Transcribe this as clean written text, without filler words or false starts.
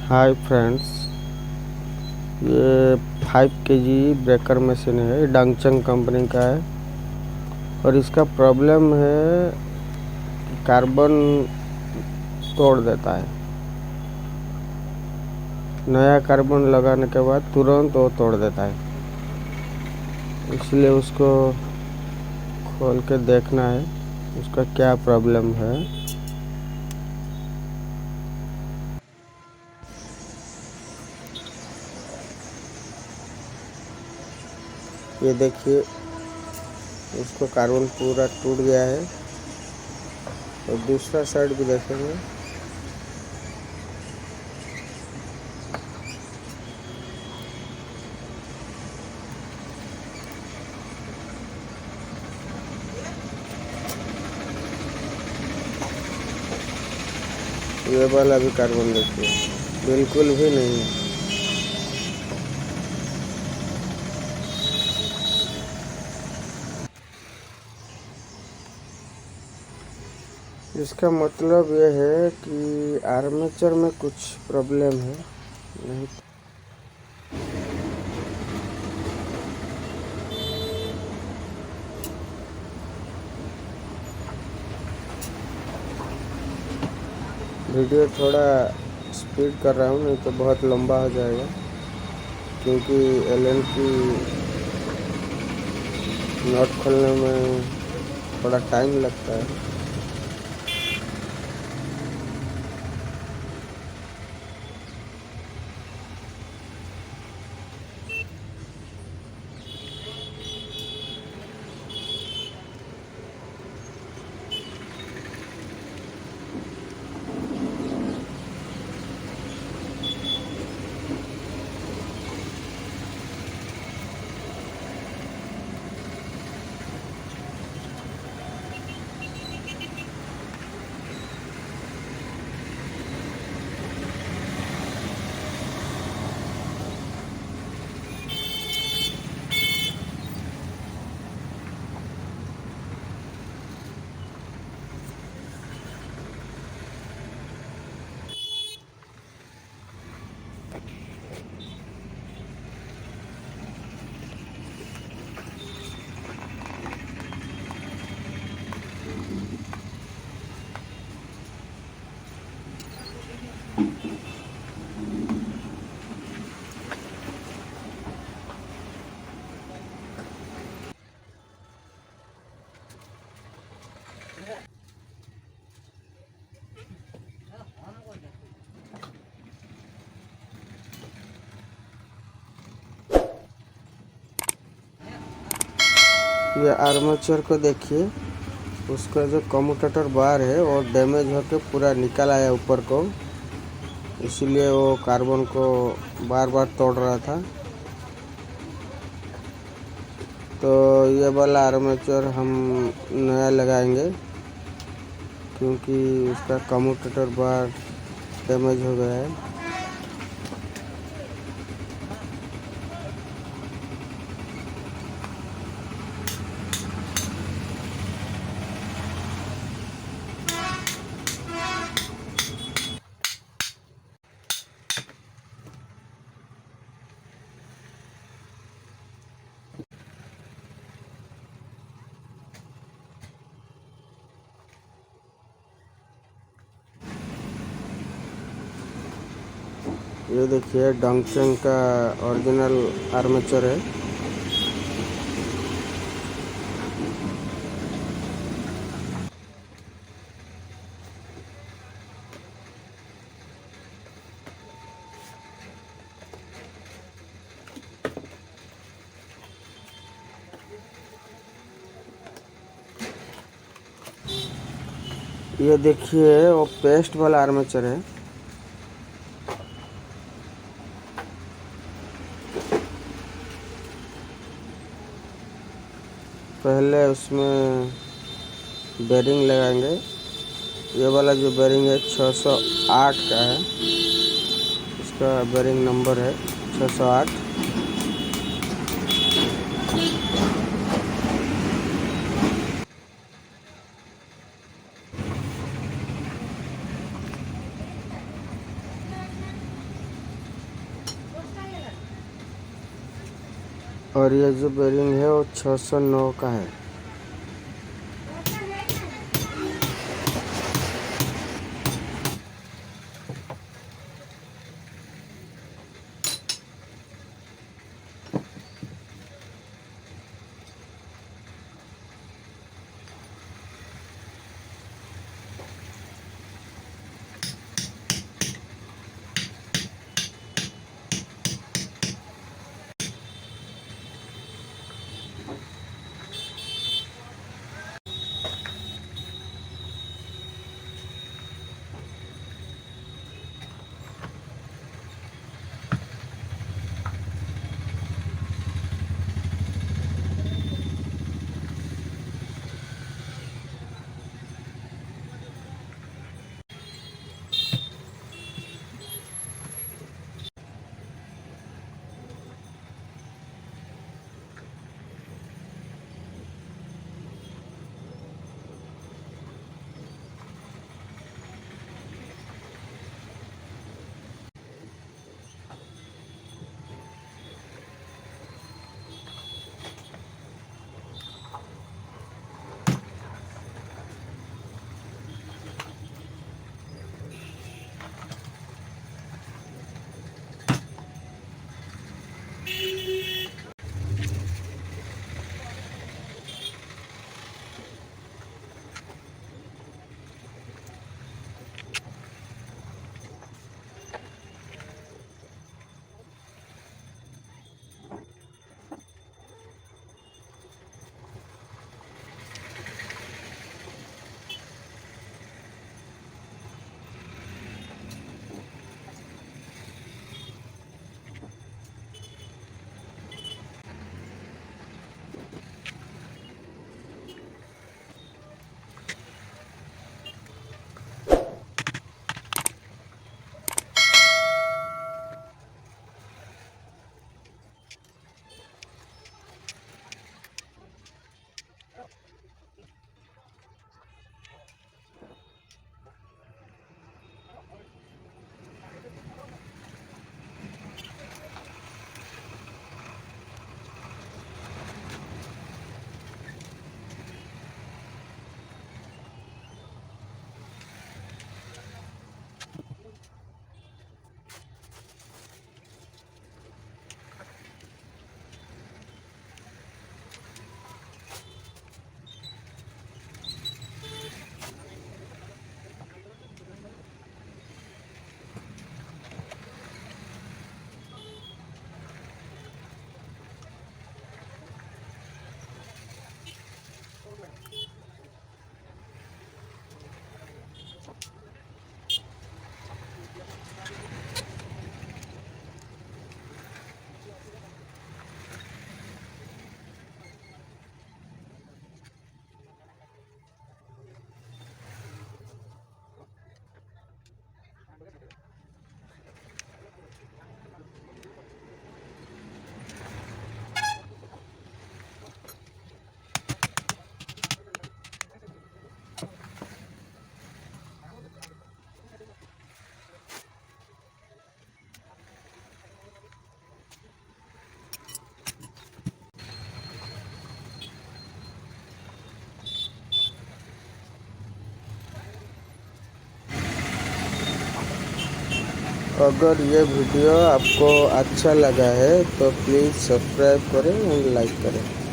Hi friends, ये 5 kg breaker machine है। डंगचंग company का है और इसका प्रॉब्लम है कार्बन तोड़ देता है। नया कार्बन लगाने के बाद तुरंत वो तोड़ देता है, इसलिए उसको खोल के देखना है उसका क्या प्रॉब्लम है। ये देखिए, उसको कार्बन पूरा टूट गया है और दूसरा साइड भी देखेंगे। ये वाला भी कार्बन देखिए, बिल्कुल भी नहीं है। इसका मतलब ये है कि आर्मेचर में कुछ प्रॉब्लम है। नहीं, वीडियो थोड़ा स्पीड कर रहा हूँ, नहीं तो बहुत लंबा हो जाएगा, क्योंकि एलन की नट खोलने में थोड़ा टाइम लगता है। ये आर्मेचर को देखिए, उसका जो कम्यूटेटर बार है वो डैमेज होकर पूरा निकल आया ऊपर को, इसीलिए वो कार्बन को बार बार तोड़ रहा था। तो ये वाला आर्मेचर हम नया लगाएंगे, क्योंकि उसका कम्यूटेटर बार डैमेज हो गया है। ये देखिए, डंगचंग का ओरिजिनल आर्मेचर है। ये देखिए, वो पेस्ट वाला आर्मेचर है। पहले उसमें बेरिंग लगाएंगे। ये वाला जो बेरिंग है 608 का है, इसका बेरिंग नंबर है 608। और ये जो बेरिंग है वो 609 का है। अगर ये वीडियो आपको अच्छा लगा है तो प्लीज़ सब्सक्राइब करें एंड लाइक करें।